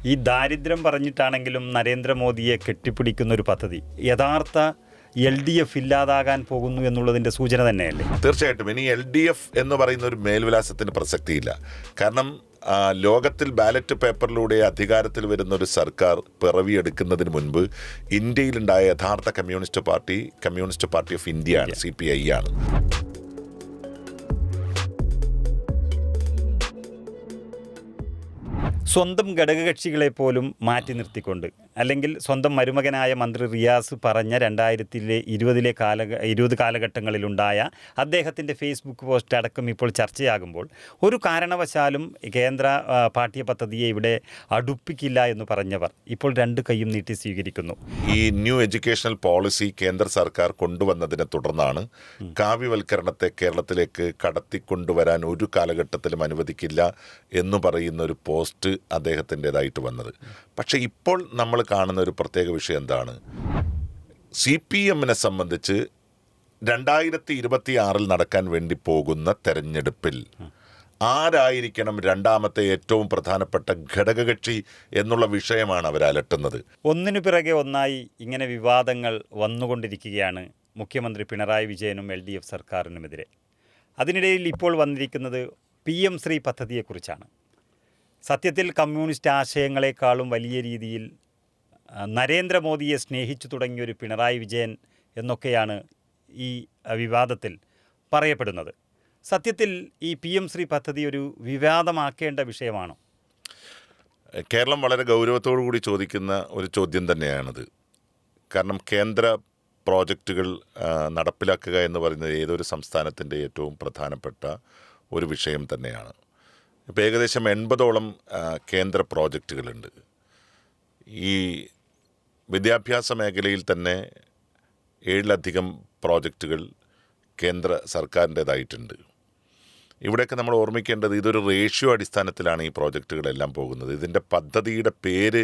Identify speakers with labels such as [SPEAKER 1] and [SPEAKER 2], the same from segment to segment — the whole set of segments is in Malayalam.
[SPEAKER 1] ഈ ദാരിദ്ര്യം പറഞ്ഞിട്ടാണെങ്കിലും നരേന്ദ്രമോദിയെ കെട്ടിപ്പിടിക്കുന്ന ഒരു പദ്ധതി യഥാർത്ഥ LDF ഇല്ലാതാകാൻ പോകുന്നു എന്നുള്ളതിൻ്റെ സൂചന തന്നെയല്ലേ?
[SPEAKER 2] തീർച്ചയായിട്ടും. ഇനി LDF എന്ന് പറയുന്ന ഒരു മേൽവിലാസത്തിന് പ്രസക്തിയില്ല. കാരണം ലോകത്തിൽ ബാലറ്റ് പേപ്പറിലൂടെ അധികാരത്തിൽ വരുന്ന ഒരു സർക്കാർ പിറവിയെടുക്കുന്നതിന് മുൻപ് ഇന്ത്യയിലുണ്ടായ യഥാർത്ഥ കമ്മ്യൂണിസ്റ്റ് പാർട്ടി ഓഫ് ഇന്ത്യ ആണ്, CPI ആണ്.
[SPEAKER 1] സ്വന്തം ഘടകകക്ഷികളെ പോലും മാറ്റി നിർത്തിക്കൊണ്ട്, അല്ലെങ്കിൽ സ്വന്തം മരുമകനായ മന്ത്രി റിയാസ് പറഞ്ഞ 2020 കാലഘട്ടങ്ങളിലുണ്ടായ അദ്ദേഹത്തിൻ്റെ ഫേസ്ബുക്ക് പോസ്റ്റ് അടക്കം ഇപ്പോൾ ചർച്ചയാകുമ്പോൾ ഒരു കാരണവശാലും കേന്ദ്ര പാഠ്യ പദ്ധതിയെ ഇവിടെ അടുപ്പിക്കില്ല എന്ന് പറഞ്ഞവർ ഇപ്പോൾ രണ്ട് കൈയും നീട്ടി സ്വീകരിക്കുന്നു.
[SPEAKER 2] ഈ ന്യൂ എഡ്യൂക്കേഷണൽ പോളിസി കേന്ദ്ര സർക്കാർ കൊണ്ടുവന്നതിനെ തുടർന്നാണ് കാവ്യവൽക്കരണത്തെ കേരളത്തിലേക്ക് കടത്തിക്കൊണ്ടുവരാൻ ഒരു കാലഘട്ടത്തിലും അനുവദിക്കില്ല എന്ന് പറയുന്ന ഒരു പോസ്റ്റ് അദ്ദേഹത്തിൻ്റെതായിട്ട് വന്നത്. പക്ഷേ ഇപ്പോൾ നമ്മൾ കാണുന്ന ഒരു പ്രത്യേക വിഷയം എന്താണ്? CPM-നെ സംബന്ധിച്ച് 2026 നടക്കാൻ വേണ്ടി പോകുന്ന തെരഞ്ഞെടുപ്പിൽ ആരായിരിക്കണം രണ്ടാമത്തെ ഏറ്റവും പ്രധാനപ്പെട്ട ഘടകകക്ഷി എന്നുള്ള വിഷയമാണ് അവർ അലട്ടുന്നത്.
[SPEAKER 1] ഒന്നിനു പിറകെ ഒന്നായി ഇങ്ങനെ വിവാദങ്ങൾ വന്നുകൊണ്ടിരിക്കുകയാണ് മുഖ്യമന്ത്രി പിണറായി വിജയനും LDF സർക്കാരിനുമെതിരെ. അതിനിടയിൽ ഇപ്പോൾ വന്നിരിക്കുന്നത് PM ശ്രീ പദ്ധതിയെക്കുറിച്ചാണ്. സത്യത്തിൽ കമ്മ്യൂണിസ്റ്റ് ആശയങ്ങളെക്കാളും വലിയ രീതിയിൽ നരേന്ദ്രമോദിയെ സ്നേഹിച്ചു തുടങ്ങിയൊരു പിണറായി വിജയൻ എന്നൊക്കെയാണ് ഈ വിവാദത്തിൽ പറയപ്പെടുന്നത്. സത്യത്തിൽ ഈ PM ശ്രീ പദ്ധതി ഒരു വിവാദമാക്കേണ്ട വിഷയമാണോ?
[SPEAKER 2] കേരളം വളരെ ഗൗരവത്തോടു കൂടി ചോദിക്കുന്ന ഒരു ചോദ്യം തന്നെയാണിത്. കാരണം കേന്ദ്ര പ്രോജക്റ്റുകൾ നടപ്പിലാക്കുക എന്ന് പറയുന്നത് ഏതൊരു സംസ്ഥാനത്തിൻ്റെ ഏറ്റവും പ്രധാനപ്പെട്ട ഒരു വിഷയം തന്നെയാണ്. ഇപ്പോൾ ഏകദേശം 80ഓളം കേന്ദ്ര പ്രോജക്റ്റുകളുണ്ട്. ഈ വിദ്യാഭ്യാസ മേഖലയിൽ തന്നെ 7ലധികം പ്രോജക്റ്റുകൾ കേന്ദ്ര സർക്കാരിൻ്റേതായിട്ടുണ്ട്. ഇവിടെയൊക്കെ നമ്മൾ ഓർമ്മിക്കേണ്ടത് ഇതൊരു റേഷ്യോ അടിസ്ഥാനത്തിലാണ് ഈ പ്രോജക്റ്റുകളെല്ലാം പോകുന്നത്. ഇതിൻ്റെ പദ്ധതിയുടെ പേര്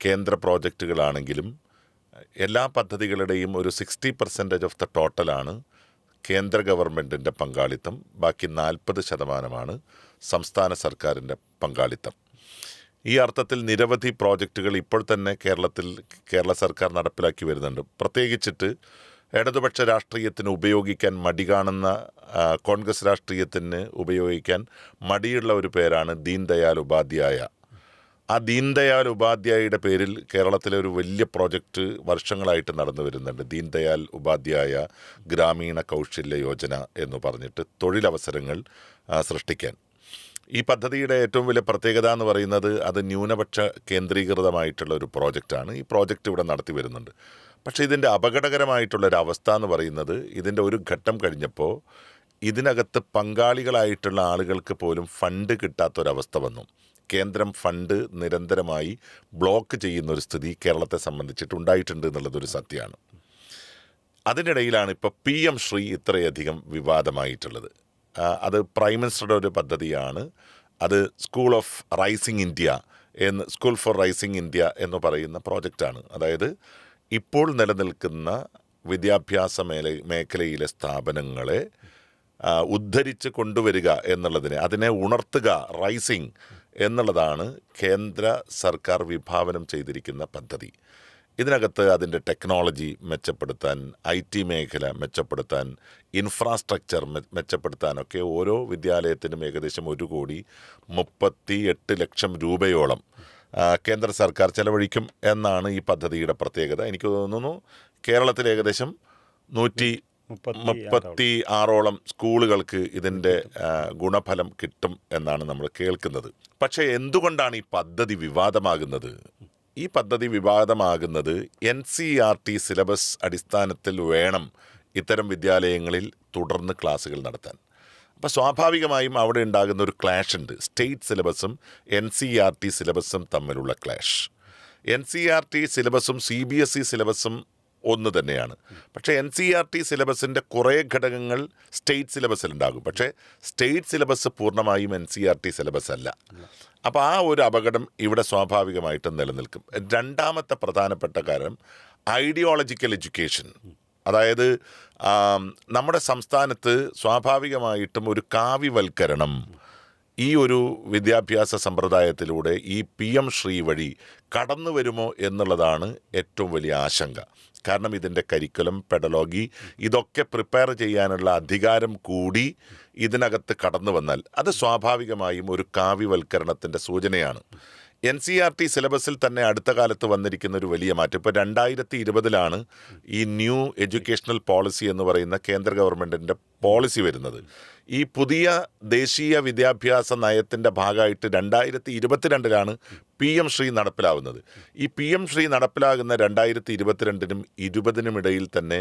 [SPEAKER 2] കേന്ദ്ര പ്രോജക്റ്റുകളാണെങ്കിലും എല്ലാ പദ്ധതികളുടെയും ഒരു 60% ഓഫ് ദ ടോട്ടലാണ് കേന്ദ്ര ഗവൺമെൻറ്റിൻ്റെ പങ്കാളിത്തം. ബാക്കി 40% സംസ്ഥാന സർക്കാരിൻ്റെ പങ്കാളിത്തം. ഈ അർത്ഥത്തിൽ നിരവധി പ്രോജക്റ്റുകൾ ഇപ്പോൾ തന്നെ കേരള സർക്കാർ നടപ്പിലാക്കി വരുന്നുണ്ട്. പ്രത്യേകിച്ചിട്ട് ഇടതുപക്ഷ രാഷ്ട്രീയത്തിന് ഉപയോഗിക്കാൻ മടി കാണുന്ന കോൺഗ്രസ് രാഷ്ട്രീയത്തിന് ഉപയോഗിക്കാൻ മടിയുള്ള ഒരു പേരാണ് ദീൻ ദയാൽ ഉപാധ്യായ. ആ ദീൻ ദയാൽ ഉപാധ്യായയുടെ പേരിൽ കേരളത്തിലെ ഒരു വലിയ പ്രോജക്റ്റ് വർഷങ്ങളായിട്ട് നടന്നു വരുന്നുണ്ട്. ദീൻ ദയാൽ ഉപാധ്യായ ഗ്രാമീണ കൗശല്യ യോജന എന്ന് പറഞ്ഞിട്ട് തൊഴിലവസരങ്ങൾ സൃഷ്ടിക്കാൻ. ഈ പദ്ധതിയുടെ ഏറ്റവും വലിയ പ്രത്യേകത എന്ന് പറയുന്നത് അത് ന്യൂനപക്ഷ കേന്ദ്രീകൃതമായിട്ടുള്ള ഒരു പ്രോജക്റ്റാണ്. ഈ പ്രോജക്റ്റ് ഇവിടെ നടത്തി വരുന്നുണ്ട്. പക്ഷേ ഇതിൻ്റെ അപകടകരമായിട്ടുള്ളൊരവസ്ഥ എന്ന് പറയുന്നത് ഇതിൻ്റെ ഒരു ഘട്ടം കഴിഞ്ഞപ്പോൾ ഇതിനകത്ത് പങ്കാളികളായിട്ടുള്ള ആളുകൾക്ക് പോലും ഫണ്ട് കിട്ടാത്തൊരവസ്ഥ വന്നു. കേന്ദ്രം ഫണ്ട് നിരന്തരമായി ബ്ലോക്ക് ചെയ്യുന്നൊരു സ്ഥിതി കേരളത്തെ സംബന്ധിച്ചിട്ടുണ്ടായിട്ടുണ്ട് എന്നുള്ളതൊരു സത്യമാണ്. അതിനിടയിലാണ് ഇപ്പോൾ PM ശ്രീ ഇത്രയധികം വിവാദമായിട്ടുള്ളത്. അത് പ്രൈം മിനിസ്റ്ററുടെ ഒരു പദ്ധതിയാണ്. അത് സ്കൂൾ ഫോർ റൈസിംഗ് ഇന്ത്യ എന്ന് പറയുന്ന പ്രോജക്റ്റാണ്. അതായത് ഇപ്പോൾ നിലനിൽക്കുന്ന വിദ്യാഭ്യാസ മേഖലയിലെ സ്ഥാപനങ്ങളെ ഉദ്ധരിച്ച് കൊണ്ടുവരിക എന്നുള്ളതിനെ, അതിനെ ഉണർത്തുക, റൈസിംഗ് എന്നുള്ളതാണ് കേന്ദ്ര സർക്കാർ വിഭാവനം ചെയ്തിരിക്കുന്ന പദ്ധതി. ഇതിനകത്ത് അതിൻ്റെ ടെക്നോളജി മെച്ചപ്പെടുത്താൻ, IT മേഖല മെച്ചപ്പെടുത്താൻ, ഇൻഫ്രാസ്ട്രക്ചർ മെച്ചപ്പെടുത്താനൊക്കെ ഓരോ വിദ്യാലയത്തിനും ഏകദേശം 1,38,00,000 രൂപയോളം കേന്ദ്ര സർക്കാർ ചെലവഴിക്കും എന്നാണ് ഈ പദ്ധതിയുടെ പ്രത്യേകത. എനിക്ക് തോന്നുന്നു കേരളത്തിൽ ഏകദേശം 136ഓളം സ്കൂളുകൾക്ക് ഇതിൻ്റെ ഗുണഫലം കിട്ടും എന്നാണ് നമ്മൾ കേൾക്കുന്നത്. പക്ഷേ എന്തുകൊണ്ടാണ് ഈ പദ്ധതി വിവാദമാകുന്നത്? ഈ പദ്ധതി വിവാദമാകുന്നത് NCERT സിലബസ് അടിസ്ഥാനത്തിൽ വേണം ഇത്തരം വിദ്യാലയങ്ങളിൽ തുടർന്ന് ക്ലാസ്സുകൾ നടത്താൻ. അപ്പോൾ സ്വാഭാവികമായും അവിടെ ഉണ്ടാകുന്ന ഒരു ക്ലാഷ് ഉണ്ട്. സ്റ്റേറ്റ് സിലബസും NCERT സിലബസും തമ്മിലുള്ള ക്ലാഷ്. NCERT സിലബസും CBSE സിലബസും ഒന്ന് തന്നെയാണ്. പക്ഷേ NCERT സിലബസിൻ്റെ കുറേ ഘടകങ്ങൾ സ്റ്റേറ്റ് സിലബസിലുണ്ടാകും. പക്ഷേ സ്റ്റേറ്റ് സിലബസ് പൂർണ്ണമായും NCERT സിലബസ് അല്ല. അപ്പോൾ ആ ഒരു അപകടം ഇവിടെ സ്വാഭാവികമായിട്ടും നിലനിൽക്കും. രണ്ടാമത്തെ പ്രധാനപ്പെട്ട കാര്യം ഐഡിയോളജിക്കൽ എഡ്യൂക്കേഷൻ. അതായത് നമ്മുടെ സംസ്ഥാനത്ത് സ്വാഭാവികമായിട്ടും ഒരു കാവ്യവൽക്കരണം ഈ ഒരു വിദ്യാഭ്യാസ സമ്പ്രദായത്തിലൂടെ ഈ PM ശ്രീ വഴി കടന്നു വരുമോ എന്നുള്ളതാണ് ഏറ്റവും വലിയ ആശങ്ക. കാരണം ഇതിൻ്റെ കരിക്കുലം, പെഡലോഗി ഇതൊക്കെ പ്രിപ്പയർ ചെയ്യാനുള്ള അധികാരം കൂടി ഇതിനകത്ത് കടന്നു വന്നാൽ അത് സ്വാഭാവികമായും ഒരു കാവ്യവൽക്കരണത്തിൻ്റെ സൂചനയാണ്. NCERT സിലബസിൽ തന്നെ അടുത്ത കാലത്ത് വന്നിരിക്കുന്ന ഒരു വലിയ മാറ്റം, ഇപ്പോൾ 2020 ഈ ന്യൂ എഡ്യൂക്കേഷണൽ പോളിസി എന്ന് പറയുന്ന കേന്ദ്ര ഗവൺമെൻറ്റിൻ്റെ പോളിസി വരുന്നത്. ഈ പുതിയ ദേശീയ വിദ്യാഭ്യാസ നയത്തിൻ്റെ ഭാഗമായിട്ട് 2022 PM ശ്രീ നടപ്പിലാവുന്നത്. ഈ PM ശ്രീ നടപ്പിലാകുന്ന 2022 20 ഇടയിൽ തന്നെ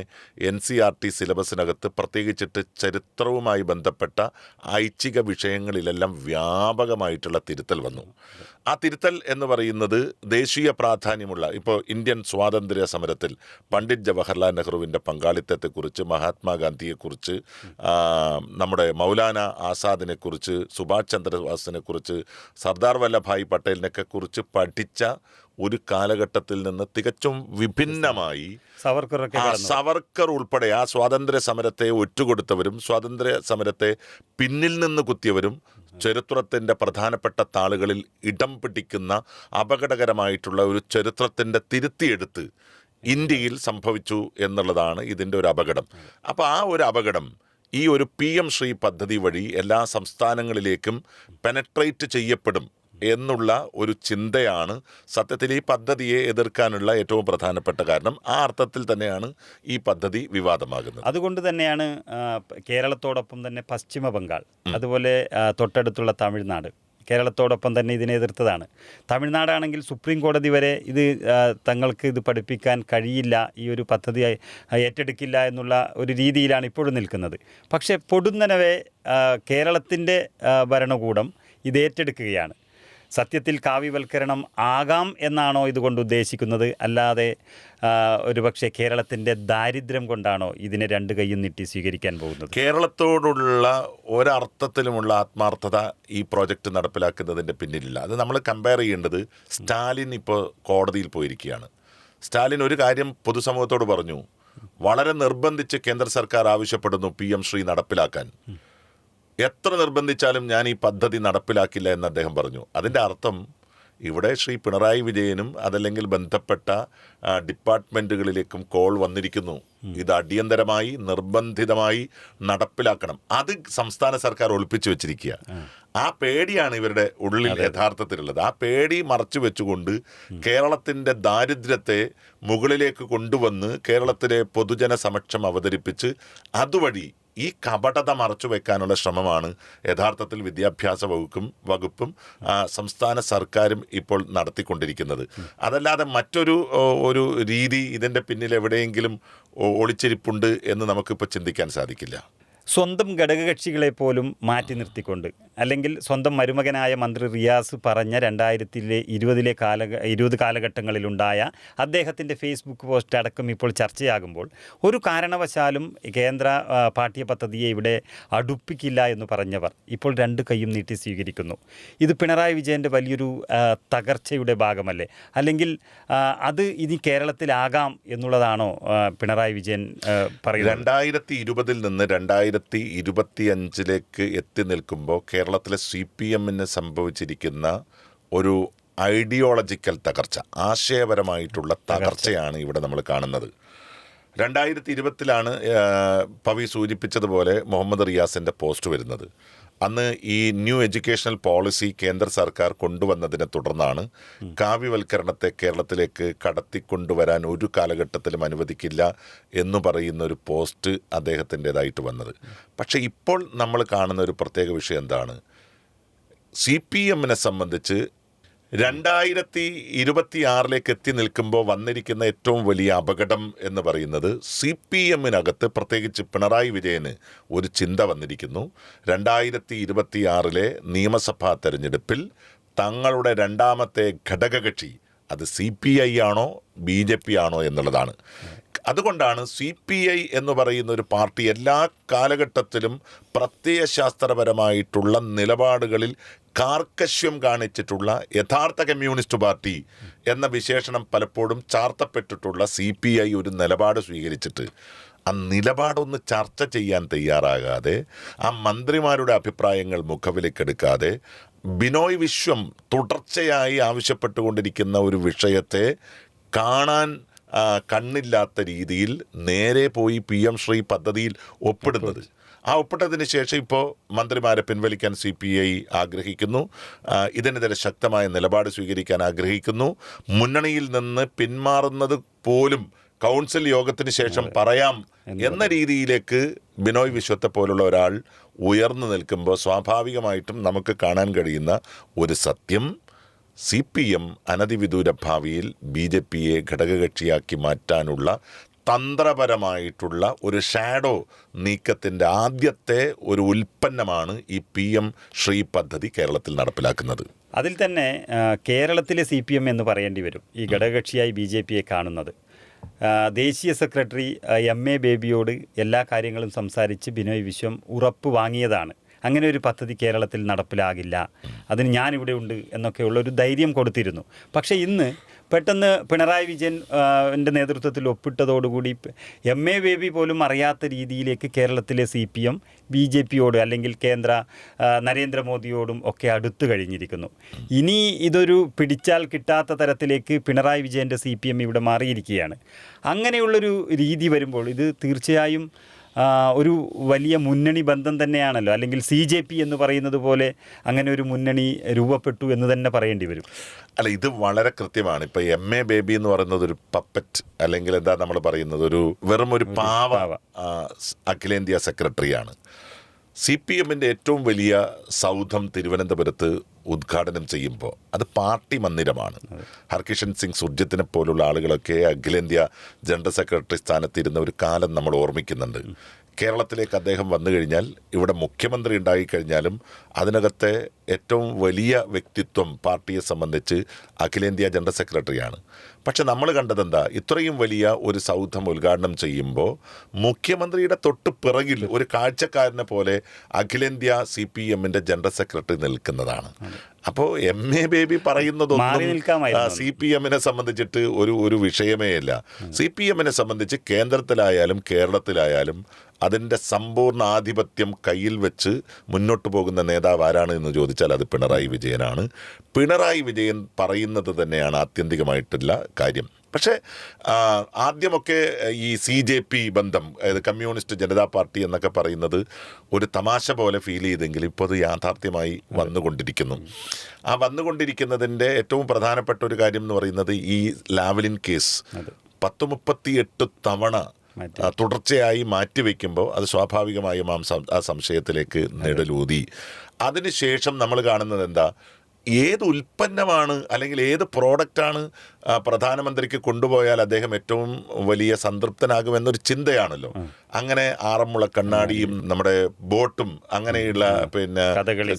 [SPEAKER 2] NCERT സിലബസിനകത്ത് പ്രത്യേകിച്ചിട്ട് ചരിത്രവുമായി ബന്ധപ്പെട്ട ഐച്ഛിക വിഷയങ്ങളിലെല്ലാം വ്യാപകമായിട്ടുള്ള തിരുത്തൽ വന്നു. ആ തിരുത്തൽ എന്ന് പറയുന്നത് ദേശീയ പ്രാധാന്യമുള്ള, ഇപ്പോൾ ഇന്ത്യൻ സ്വാതന്ത്ര്യ സമരത്തിൽ പണ്ഡിറ്റ് ജവഹർലാൽ നെഹ്റുവിൻ്റെ പങ്കാളിത്തത്തെക്കുറിച്ച്, മഹാത്മാഗാന്ധിയെക്കുറിച്ച്, നമ്മുടെ മൗലാന ആസാദിനെക്കുറിച്ച്, സുഭാഷ് ചന്ദ്രബോസിനെക്കുറിച്ച്, സർദാർ വല്ലഭായ് പട്ടേലിനെയൊക്കെ കുറിച്ച് പഠിച്ച ഒരു കാലഘട്ടത്തിൽ നിന്ന് തികച്ചും വിഭിന്നമായി സവർക്കർ ഉൾപ്പെടെ ആ സ്വാതന്ത്ര്യ സമരത്തെ ഒറ്റുകൊടുത്തവരും സ്വാതന്ത്ര്യ സമരത്തെ പിന്നിൽ നിന്ന് കുത്തിയവരും ചരിത്രത്തിൻ്റെ പ്രധാനപ്പെട്ട താളുകളിൽ ഇടം പിടിക്കുന്ന അപകടകരമായിട്ടുള്ള ഒരു ചരിത്രത്തിൻ്റെ തിരുത്തിയെടുത്ത് ഇന്ത്യയിൽ സംഭവിച്ചു എന്നുള്ളതാണ് ഇതിൻ്റെ ഒരു അപകടം. അപ്പോൾ ആ ഒരു അപകടം ഈ ഒരു PM ശ്രീ പദ്ധതി വഴി എല്ലാ സംസ്ഥാനങ്ങളിലേക്കും പെനട്രേറ്റ് ചെയ്യപ്പെടും എന്നുള്ള ഒരു ചിന്തയാണ് സത്യത്തിൽ ഈ പദ്ധതിയെ എതിർക്കാനുള്ള ഏറ്റവും പ്രധാനപ്പെട്ട കാരണം. ആ അർത്ഥത്തിൽ തന്നെയാണ് ഈ പദ്ധതി വിവാദമാകുന്നത്.
[SPEAKER 1] അതുകൊണ്ട് തന്നെയാണ് കേരളത്തോടൊപ്പം തന്നെ പശ്ചിമ ബംഗാൾ, അതുപോലെ തൊട്ടടുത്തുള്ള തമിഴ്നാട് കേരളത്തോടൊപ്പം തന്നെ ഇതിനെ എതിർത്തതാണ്. തമിഴ്നാടാണെങ്കിൽ സുപ്രീം കോടതി വരെ ഇത് തങ്ങൾക്ക് ഇത് പഠിപ്പിക്കാൻ കഴിയില്ല, ഈ ഒരു പദ്ധതി ഏറ്റെടുക്കില്ല എന്നുള്ള ഒരു രീതിയിലാണ് ഇപ്പോഴും നിൽക്കുന്നത്. പക്ഷേ പൊടുന്നനവേ കേരളത്തിൻ്റെ ഭരണകൂടം ഇത് ഏറ്റെടുക്കുകയാണ്. സത്യത്തിൽ കാവ്യവൽക്കരണം ആകാം എന്നാണോ ഇതുകൊണ്ട് ഉദ്ദേശിക്കുന്നത്? അല്ലാതെ ഒരുപക്ഷെ കേരളത്തിൻ്റെ ദാരിദ്ര്യം കൊണ്ടാണോ ഇതിനെ രണ്ട് കൈയും നീട്ടി സ്വീകരിക്കാൻ പോകുന്നത്?
[SPEAKER 2] കേരളത്തോടുള്ള ഒരർത്ഥത്തിലുമുള്ള ആത്മാർത്ഥത ഈ പ്രോജക്റ്റ് നടപ്പിലാക്കുന്നതിൻ്റെ പിന്നിലില്ല. അത് നമ്മൾ കമ്പയർ ചെയ്യേണ്ടത്, സ്റ്റാലിൻ ഇപ്പോൾ കോടതിയിൽ പോയിരിക്കുകയാണ്. സ്റ്റാലിൻ ഒരു കാര്യം പൊതുസമൂഹത്തോട് പറഞ്ഞു, വളരെ നിർബന്ധിച്ച് കേന്ദ്ര സർക്കാർ ആവശ്യപ്പെടുന്നു PM ശ്രീ നടപ്പിലാക്കാൻ. എത്ര നിർബന്ധിച്ചാലും ഞാൻ ഈ പദ്ധതി നടപ്പിലാക്കില്ല എന്ന് അദ്ദേഹം പറഞ്ഞു. അതിൻ്റെ അർത്ഥം ഇവിടെ ശ്രീ പിണറായി വിജയനും അതല്ലെങ്കിൽ ബന്ധപ്പെട്ട ഡിപ്പാർട്ട്മെൻറ്റുകളിലേക്കും കോൾ വന്നിരിക്കുന്നു. ഇത് അടിയന്തരമായി നിർബന്ധിതമായി നടപ്പിലാക്കണം. അത് സംസ്ഥാന സർക്കാർ ഒളിപ്പിച്ചു വെച്ചിരിക്കുക. ആ പേടിയാണ് ഇവരുടെ ഉള്ളിൽ യഥാർത്ഥത്തിലുള്ളത്. ആ പേടി മറച്ചു വെച്ചുകൊണ്ട് കേരളത്തിൻ്റെ ദാരിദ്ര്യത്തെ മുകളിലേക്ക് കൊണ്ടുവന്ന് കേരളത്തിലെ പൊതുജന സമക്ഷം അവതരിപ്പിച്ച് അതുവഴി ഈ കപടത മറച്ചു വെക്കാനുള്ള ശ്രമമാണ് യഥാർത്ഥത്തിൽ വിദ്യാഭ്യാസ വകുപ്പും സംസ്ഥാന സർക്കാരും ഇപ്പോൾ നടത്തിക്കൊണ്ടിരിക്കുന്നത്. അതല്ലാതെ മറ്റൊരു രീതി ഇതിൻ്റെ പിന്നിൽ എവിടെയെങ്കിലും ഒളിച്ചിരിപ്പുണ്ട് എന്ന് നമുക്കിപ്പോൾ ചിന്തിക്കാൻ സാധിക്കില്ല.
[SPEAKER 1] സ്വന്തം ഘടകകക്ഷികളെ പോലും മാറ്റി നിർത്തിക്കൊണ്ട്, അല്ലെങ്കിൽ സ്വന്തം മരുമകനായ മന്ത്രി റിയാസ് പറഞ്ഞ 2020 കാലഘട്ടങ്ങളിലുണ്ടായ അദ്ദേഹത്തിൻ്റെ ഫേസ്ബുക്ക് പോസ്റ്റ് അടക്കം ഇപ്പോൾ ചർച്ചയാകുമ്പോൾ ഒരു കാരണവശാലും കേന്ദ്ര പാഠ്യപദ്ധതിയെ ഇവിടെ അടുപ്പിക്കില്ല എന്ന് പറഞ്ഞവർ ഇപ്പോൾ രണ്ട് കൈയും നീട്ടി സ്വീകരിക്കുന്നു. ഇത് പിണറായി വിജയൻ്റെ വലിയൊരു തകർച്ചയുടെ ഭാഗമല്ലേ? അല്ലെങ്കിൽ അത് ഇനി കേരളത്തിലാകാം എന്നുള്ളതാണോ പിണറായി വിജയൻ പറയുന്നത്?
[SPEAKER 2] 2020 നിന്ന് 2025 എത്തി നിൽക്കുമ്പോൾ കേരളത്തിലെ CPM സംഭവിച്ചിരിക്കുന്ന ഒരു ഐഡിയോളജിക്കൽ തകർച്ച, ആശയപരമായിട്ടുള്ള തകർച്ചയാണ് ഇവിടെ നമ്മൾ കാണുന്നത്. 2020 പവി സൂചിപ്പിച്ചതുപോലെ മുഹമ്മദ് റിയാസിൻ്റെ പോസ്റ്റ് വരുന്നത്. അന്ന് ഈ ന്യൂ എഡ്യൂക്കേഷണൽ പോളിസി കേന്ദ്ര സർക്കാർ കൊണ്ടുവന്നതിനെ തുടർന്നാണ് കാവ്യവൽക്കരണത്തെ കേരളത്തിലേക്ക് കടത്തിക്കൊണ്ടുവരാൻ ഒരു കാലഘട്ടത്തിലും അനുവദിക്കില്ല എന്ന് പറയുന്ന ഒരു പോസ്റ്റ് അദ്ദേഹത്തിൻ്റെതായിട്ട് വന്നത്. പക്ഷേ ഇപ്പോൾ നമ്മൾ കാണുന്ന ഒരു പ്രത്യേക വിഷയം എന്താണ്? CPM സംബന്ധിച്ച് 2026 എത്തി നിൽക്കുമ്പോൾ വന്നിരിക്കുന്ന ഏറ്റവും വലിയ അപകടം എന്ന് പറയുന്നത് CPM പ്രത്യേകിച്ച് പിണറായി വിജയന് ഒരു ചിന്ത വന്നിരിക്കുന്നു. 2026 നിയമസഭാ തെരഞ്ഞെടുപ്പിൽ തങ്ങളുടെ രണ്ടാമത്തെ ഘടകകക്ഷി അത് CPI ആണോ BJP ആണോ എന്നുള്ളതാണ്. അതുകൊണ്ടാണ് CPI എന്ന് പറയുന്ന ഒരു പാർട്ടി എല്ലാ കാലഘട്ടത്തിലും പ്രത്യയശാസ്ത്രപരമായിട്ടുള്ള നിലപാടുകളിൽ കാർക്കശ്യം കാണിച്ചിട്ടുള്ള യഥാർത്ഥ കമ്മ്യൂണിസ്റ്റ് പാർട്ടി എന്ന വിശേഷണം പലപ്പോഴും ചാർത്തപ്പെട്ടിട്ടുള്ള CPI ഒരു നിലപാട് സ്വീകരിച്ചിട്ട് ആ നിലപാടൊന്ന് ചർച്ച ചെയ്യാൻ തയ്യാറാകാതെ, ആ മന്ത്രിമാരുടെ അഭിപ്രായങ്ങൾ മുഖവിലേക്കെടുക്കാതെ, ബിനോയ് വിശ്വം തുടർച്ചയായി ആവശ്യപ്പെട്ടുകൊണ്ടിരിക്കുന്ന ഒരു വിഷയത്തെ കാണാൻ കണ്ണില്ലാത്ത രീതിയിൽ നേരെ പോയി PM ശ്രീ പദ്ധതിയിൽ ഒപ്പിടുന്നത്. ആ ഒപ്പിട്ടതിന് ശേഷം ഇപ്പോൾ മന്ത്രിമാരെ പിൻവലിക്കാൻ CPI ആഗ്രഹിക്കുന്നു, ഇതിനെതിരെ ശക്തമായ നിലപാട് സ്വീകരിക്കാൻ ആഗ്രഹിക്കുന്നു. മുന്നണിയിൽ നിന്ന് പിന്മാറുന്നത് പോലും കൗൺസിൽ യോഗത്തിന് ശേഷം പറയാം എന്ന രീതിയിലേക്ക് ബിനോയ് വിശ്വത്തെ പോലുള്ള ഒരാൾ ഉയർന്നു നിൽക്കുമ്പോൾ സ്വാഭാവികമായിട്ടും നമുക്ക് കാണാൻ കഴിയുന്ന ഒരു സത്യം, CPM അനധിവിദൂര ഭാവിയിൽ BJPയെ ഘടകകക്ഷിയാക്കി മാറ്റാനുള്ള തന്ത്രപരമായിട്ടുള്ള ഒരു ഷാഡോ നീക്കത്തിൻ്റെ ആദ്യത്തെ ഒരു ഉൽപ്പന്നമാണ് ഈ PM ശ്രീ പദ്ധതി കേരളത്തിൽ നടപ്പിലാക്കുന്നത്.
[SPEAKER 1] അതിൽ തന്നെ കേരളത്തിലെ CPM എന്ന് പറയേണ്ടി വരും ഈ ഘടകകക്ഷിയായി BJPയെ കാണുന്നത്. ദേശീയ സെക്രട്ടറി MA ബേബിയോട് എല്ലാ കാര്യങ്ങളും സംസാരിച്ച് ബിനോയ് വിശ്വം ഉറപ്പ് വാങ്ങിയതാണ്. അങ്ങനെ ഒരു പദ്ധതി കേരളത്തിൽ നടപ്പിലാകില്ല, അതിന് ഞാനിവിടെ ഉണ്ട് എന്നൊക്കെയുള്ളൊരു ധൈര്യം കൊടുത്തിരുന്നു. പക്ഷേ ഇന്ന് പെട്ടെന്ന് പിണറായി വിജയൻ ൻ്റെ നേതൃത്വത്തിൽ ഒപ്പിട്ടതോടുകൂടി MA ബേബി പോലും അറിയാത്ത രീതിയിലേക്ക് കേരളത്തിലെ CPM BJPയോട് അല്ലെങ്കിൽ കേന്ദ്ര നരേന്ദ്രമോദിയോടും ഒക്കെ അടുത്തു കഴിഞ്ഞിരിക്കുന്നു. ഇനി ഇതൊരു പിടിച്ചാൽ കിട്ടാത്ത തരത്തിലേക്ക് പിണറായി വിജയൻ്റെ CPM ഇവിടെ മാറിയിരിക്കുകയാണ്. അങ്ങനെയുള്ളൊരു രീതി വരുമ്പോൾ ഇത് തീർച്ചയായും ഒരു വലിയ മുന്നണി ബന്ധം തന്നെയാണല്ലോ, അല്ലെങ്കിൽ CJP എന്ന് പറയുന്നത് പോലെ അങ്ങനെ ഒരു മുന്നണി രൂപപ്പെട്ടു എന്ന് തന്നെ പറയേണ്ടി വരും.
[SPEAKER 2] അല്ല, ഇത് വളരെ കൃത്യമാണ്. ഇപ്പം MA ബേബി എന്ന് പറയുന്നത് ഒരു പപ്പറ്റ്, അല്ലെങ്കിൽ എന്താ നമ്മൾ പറയുന്നത്, വെറും ഒരു പാവ അഖിലേന്ത്യാ സെക്രട്ടറിയാണ്. CPMൻ്റെ ഏറ്റവും വലിയ സൗധം തിരുവനന്തപുരത്ത് ഉദ്ഘാടനം ചെയ്യുമ്പോൾ അത് പാർട്ടി മന്ദിരമാണ്. ഹർകിഷൻ സിംഗ് സുർജിത്തിനെ പോലുള്ള ആളുകളൊക്കെ അഖിലേന്ത്യാ ജനറൽ സെക്രട്ടറി സ്ഥാനത്തിരുന്ന ഒരു കാലം നമ്മൾ ഓർമ്മിക്കുന്നുണ്ട്. കേരളത്തിലേക്ക് അദ്ദേഹം വന്നു കഴിഞ്ഞാൽ, ഇവിടെ മുഖ്യമന്ത്രി ഉണ്ടായിക്കഴിഞ്ഞാലും അതിനകത്തെ ഏറ്റവും വലിയ വ്യക്തിത്വം പാർട്ടിയെ സംബന്ധിച്ച് അഖിലേന്ത്യാ ജനറൽ സെക്രട്ടറിയാണ്. പക്ഷെ നമ്മൾ കണ്ടതെന്താ, ഇത്രയും വലിയ ഒരു സൗധം ഉദ്ഘാടനം ചെയ്യുമ്പോൾ മുഖ്യമന്ത്രിയുടെ തൊട്ട് പിറകിൽ ഒരു കാഴ്ചക്കാരനെ പോലെ അഖിലേന്ത്യാ CPMൻ്റെ ജനറൽ സെക്രട്ടറി നിൽക്കുന്നതാണ്. അപ്പോൾ MA ബേബി പറയുന്നതൊന്നും CPMനെ സംബന്ധിച്ചിട്ട് ഒരു വിഷയമേ അല്ല. CPMനെ സംബന്ധിച്ച് കേന്ദ്രത്തിലായാലും കേരളത്തിലായാലും അതിൻ്റെ സമ്പൂർണ്ണ ആധിപത്യം കയ്യിൽ വെച്ച് മുന്നോട്ട് പോകുന്ന നേതാവ് ആരാണ് എന്ന് ചോദിച്ചാൽ അത് പിണറായി വിജയനാണ്. പിണറായി വിജയൻ പറയുന്നത് തന്നെയാണ് ആത്യന്തികമായിട്ടുള്ള കാര്യം. പക്ഷേ ആദ്യമൊക്കെ ഈ CJP ബന്ധം, അതായത് കമ്മ്യൂണിസ്റ്റ് ജനതാ പാർട്ടി എന്നൊക്കെ പറയുന്നത് ഒരു തമാശ പോലെ ഫീൽ ചെയ്തെങ്കിലും ഇപ്പോൾ അത് യാഥാർത്ഥ്യമായി വന്നുകൊണ്ടിരിക്കുന്നു. ആ വന്നുകൊണ്ടിരിക്കുന്നതിൻ്റെ ഏറ്റവും പ്രധാനപ്പെട്ട ഒരു കാര്യം എന്ന് പറയുന്നത് ഈ ലാവ്ലിൻ കേസ് 38 തവണ തുടർച്ചയായി മാറ്റിവെക്കുമ്പോൾ അത് സ്വാഭാവികമായും ആ സംശയത്തിലേക്ക് നിഴലൂതി. അതിനുശേഷം നമ്മൾ കാണുന്നത് എന്താ, ഏത് ഉൽപ്പന്നമാണ് അല്ലെങ്കിൽ ഏത് പ്രോഡക്റ്റാണ് പ്രധാനമന്ത്രിക്ക് കൊണ്ടുപോയാൽ അദ്ദേഹം ഏറ്റവും വലിയ സംതൃപ്തനാകുമെന്നൊരു ചിന്തയാണല്ലോ. അങ്ങനെ ആറന്മുള കണ്ണാടിയും നമ്മുടെ ബോട്ടും അങ്ങനെയുള്ള പിന്നെ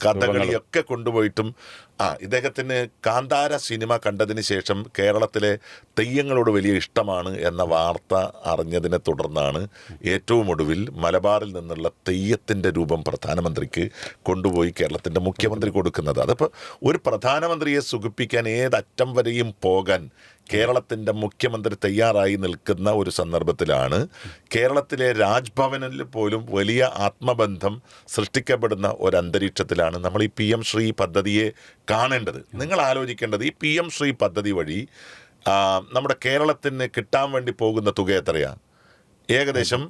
[SPEAKER 2] കഥകളിയൊക്കെ കൊണ്ടുപോയിട്ടും ഇദ്ദേഹത്തിന് കാന്താര സിനിമ കണ്ടതിന് ശേഷം കേരളത്തിലെ തെയ്യങ്ങളോട് വലിയ ഇഷ്ടമാണ് എന്ന വാർത്ത അറിഞ്ഞതിനെ തുടർന്നാണ് ഏറ്റവും ഒടുവിൽ മലബാറിൽ നിന്നുള്ള തെയ്യത്തിൻ്റെ രൂപം പ്രധാനമന്ത്രിക്ക് കൊണ്ടുപോയി കേരളത്തിൻ്റെ മുഖ്യമന്ത്രി കൊടുക്കുന്നത്. അതിപ്പോൾ ഒരു പ്രധാനമന്ത്രിയെ സുഖിപ്പിക്കാൻ ഏതറ്റം വരെയും പോകാൻ കേരളത്തിൻ്റെ മുഖ്യമന്ത്രി തയ്യാറായി നിൽക്കുന്ന ഒരു സന്ദർഭത്തിലാണ് കേരളത്തിലെ രാജ്ഭവനിൽ പോലും വലിയ ആത്മബന്ധം സൃഷ്ടിക്കപ്പെടുന്ന ഒരു അന്തരീക്ഷത്തിലാണ് നമ്മൾ ഈ PM ശ്രീ പദ്ധതിയെ കാണേണ്ടത്. നിങ്ങൾ ആലോചിക്കേണ്ടത്, ഈ PM ശ്രീ പദ്ധതി വഴി നമ്മുടെ കേരളത്തിന് കിട്ടാൻ വേണ്ടി പോകുന്ന തുക എത്രയാണ്? ഏകദേശം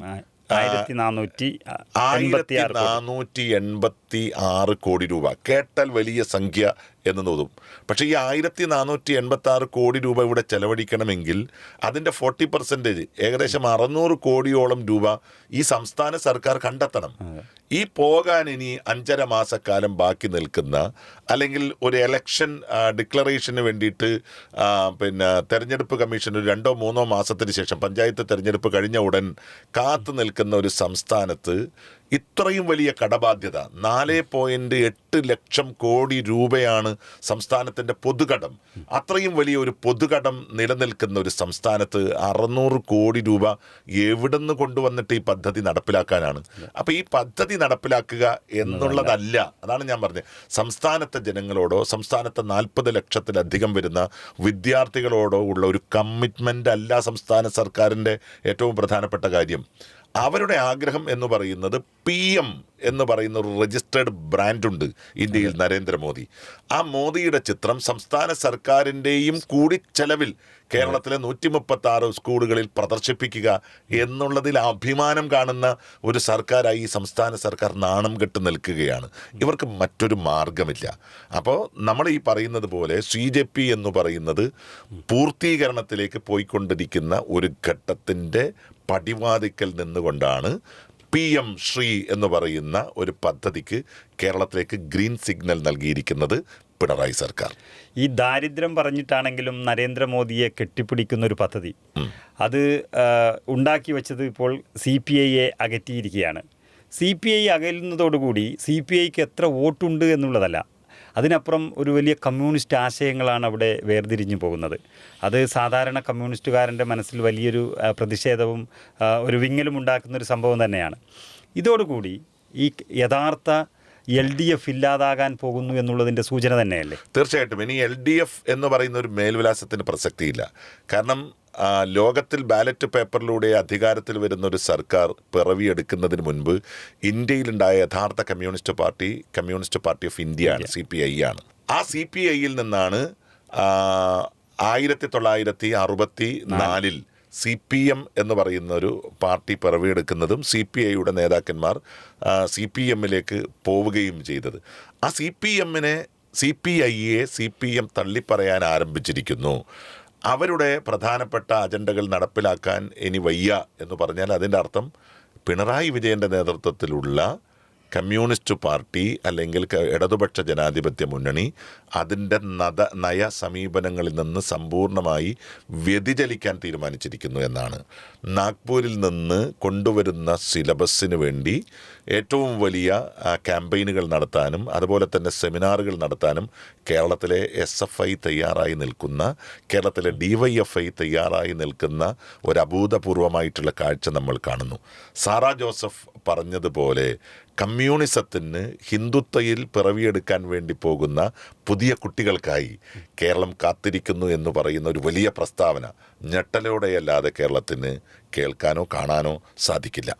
[SPEAKER 2] 1486 കോടി രൂപ. കേട്ടാൽ വലിയ സംഖ്യ എന്ന് തോന്നും. പക്ഷേ ഈ 1486 കോടി രൂപ ഇവിടെ ചെലവഴിക്കണമെങ്കിൽ അതിൻ്റെ 40% ഏകദേശം 600 കോടിയോളം രൂപ ഈ സംസ്ഥാന സർക്കാർ കണ്ടെത്തണം. ഈ പോകാൻ ഇനി 5.5 മാസക്കാലം ബാക്കി നിൽക്കുന്ന, അല്ലെങ്കിൽ ഒരു എലക്ഷൻ ഡിക്ലറേഷന് വേണ്ടിയിട്ട് പിന്നെ തെരഞ്ഞെടുപ്പ് കമ്മീഷൻ ഒരു 2-3 മാസത്തിന് ശേഷം പഞ്ചായത്ത് തെരഞ്ഞെടുപ്പ് കഴിഞ്ഞ ഉടൻ കാത്തു നിൽക്കുന്ന ഒരു സംസ്ഥാനത്ത് ഇത്രയും വലിയ കടബാധ്യത 4.8 ലക്ഷം കോടി രൂപയാണ് സംസ്ഥാനത്തിൻ്റെ പൊതുകടം. അത്രയും വലിയ ഒരു പൊതുകടം നിലനിൽക്കുന്ന ഒരു സംസ്ഥാനത്ത് 600 കോടി രൂപ എവിടുന്ന് കൊണ്ടുവന്നിട്ട് ഈ പദ്ധതി നടപ്പിലാക്കാനാണ്? അപ്പോൾ ഈ പദ്ധതി നടപ്പിലാക്കുക എന്നുള്ളതല്ല, അതാണ് ഞാൻ പറഞ്ഞത്, സംസ്ഥാനത്തെ ജനങ്ങളോടോ സംസ്ഥാനത്തെ 40 ലക്ഷത്തിലധികം വരുന്ന വിദ്യാർത്ഥികളോടോ ഉള്ള ഒരു കമ്മിറ്റ്മെൻ്റ് അല്ല സംസ്ഥാന സർക്കാരിൻ്റെ ഏറ്റവും പ്രധാനപ്പെട്ട കാര്യം. അവരുടെ ആഗ്രഹം എന്ന് പറയുന്നത് PM എന്ന് പറയുന്ന ഒരു രജിസ്റ്റേർഡ് ബ്രാൻഡുണ്ട് ഇന്ത്യയിൽ, നരേന്ദ്രമോദി. ആ മോദിയുടെ ചിത്രം സംസ്ഥാന സർക്കാരിൻ്റെയും കൂടി ചെലവിൽ കേരളത്തിലെ 136 സ്കൂളുകളിൽ പ്രദർശിപ്പിക്കുക എന്നുള്ളതിൽ അഭിമാനം കാണുന്ന ഒരു സർക്കാരായി ഈ സംസ്ഥാന സർക്കാർ നാണം കെട്ട് നിൽക്കുകയാണ്. ഇവർക്ക് മറ്റൊരു മാർഗമില്ല. അപ്പോൾ നമ്മൾ ഈ പറയുന്നത് പോലെ CJP എന്ന് പറയുന്നത് പൂർത്തീകരണത്തിലേക്ക് പോയിക്കൊണ്ടിരിക്കുന്ന ഒരു ഘട്ടത്തിൻ്റെ പടിവാതിക്കൽ നിന്നുകൊണ്ടാണ് PM ശ്രീ എന്ന് പറയുന്ന ഒരു പദ്ധതിക്ക് കേരളത്തിലേക്ക് ഗ്രീൻ സിഗ്നൽ നൽകിയിരിക്കുന്നത് പിണറായി സർക്കാർ.
[SPEAKER 1] ഈ ദാരിദ്ര്യം പറഞ്ഞിട്ടാണെങ്കിലും നരേന്ദ്രമോദിയെ കെട്ടിപ്പിടിക്കുന്ന ഒരു പദ്ധതി, അത് ഉണ്ടാക്കി വെച്ചത് ഇപ്പോൾ CPIയെ അകറ്റിയിരിക്കുകയാണ്. CPI അകലുന്നതോടുകൂടി CPIക്ക് എത്ര വോട്ടുണ്ട് എന്നുള്ളതല്ല, അതിനപ്പുറം ഒരു വലിയ കമ്മ്യൂണിസ്റ്റ് ആശയങ്ങളാണ് അവിടെ വേർതിരിഞ്ഞു പോകുന്നത്. അത് സാധാരണ കമ്മ്യൂണിസ്റ്റുകാരൻ്റെ മനസ്സിൽ വലിയൊരു പ്രതിഷേധവും ഒരു വിങ്ങലും ഉണ്ടാക്കുന്നൊരു സംഭവം തന്നെയാണ്. ഇതോടുകൂടി ഈ യഥാർത്ഥ LDF ഇല്ലാതാകാൻ പോകുന്നു എന്നുള്ളതിൻ്റെ സൂചന തന്നെയല്ലേ?
[SPEAKER 2] തീർച്ചയായിട്ടും. ഇനി LDF എന്ന് പറയുന്ന ഒരു മേൽവിലാസത്തിന് പ്രസക്തിയില്ല. കാരണം ലോകത്തിൽ ബാലറ്റ് പേപ്പറിലൂടെ അധികാരത്തിൽ വരുന്ന ഒരു സർക്കാർ പിറവിയെടുക്കുന്നതിന് മുൻപ് ഇന്ത്യയിലുണ്ടായ യഥാർത്ഥ കമ്മ്യൂണിസ്റ്റ് പാർട്ടി ഓഫ് ഇന്ത്യ ആണ്, CPI ആണ്. ആ CPIയിൽ നിന്നാണ് 1964 CPM എന്ന് പറയുന്നൊരു പാർട്ടി പിറവിയെടുക്കുന്നതും CPIയുടെ നേതാക്കന്മാർ CPMലേക്ക് പോവുകയും ചെയ്തത്. ആ CPIയെ CPM തള്ളിപ്പറയാൻ ആരംഭിച്ചിരിക്കുന്നു. അവരുടെ പ്രധാനപ്പെട്ട അജണ്ടകൾ നടപ്പിലാക്കാൻ ഇനി വയ്യ എന്ന് പറഞ്ഞാൽ അതിൻ്റെ അർത്ഥം പിണറായി വിജയൻ്റെ നേതൃത്വത്തിലുള്ള കമ്മ്യൂണിസ്റ്റ് പാർട്ടി അല്ലെങ്കിൽ ഇടതുപക്ഷ ജനാധിപത്യ മുന്നണി അതിൻ്റെ നയ സമീപനങ്ങളിൽ നിന്ന് സമ്പൂർണ്ണമായി വ്യതിചലിക്കാൻ തീരുമാനിച്ചിരിക്കുന്നു എന്നാണ്. നാഗ്പൂരിൽ നിന്ന് കൊണ്ടുവരുന്ന സിലബസിന് വേണ്ടി ഏറ്റവും വലിയ ക്യാമ്പയിനുകൾ നടത്താനും അതുപോലെ തന്നെ സെമിനാറുകൾ നടത്താനും കേരളത്തിലെ SFI തയ്യാറായി നിൽക്കുന്ന, കേരളത്തിലെ DYFI തയ്യാറായി നിൽക്കുന്ന ഒരു അഭൂതപൂർവമായിട്ടുള്ള കാഴ്ച നമ്മൾ കാണുന്നു. സാറാ ജോസഫ് പറഞ്ഞതുപോലെ കമ്മ്യൂണിസത്തിന് ഹിന്ദുത്വയിൽ പിറവിയെടുക്കാൻ വേണ്ടി പോകുന്ന പുതിയ കുട്ടികൾക്കായി കേരളം കാത്തിരിക്കുന്നു എന്ന് പറയുന്ന ഒരു വലിയ പ്രസ്താവന ഞെട്ടലോടെയല്ലാതെ കേരളത്തിന് കേൾക്കാനോ കാണാനോ സാധിക്കില്ല.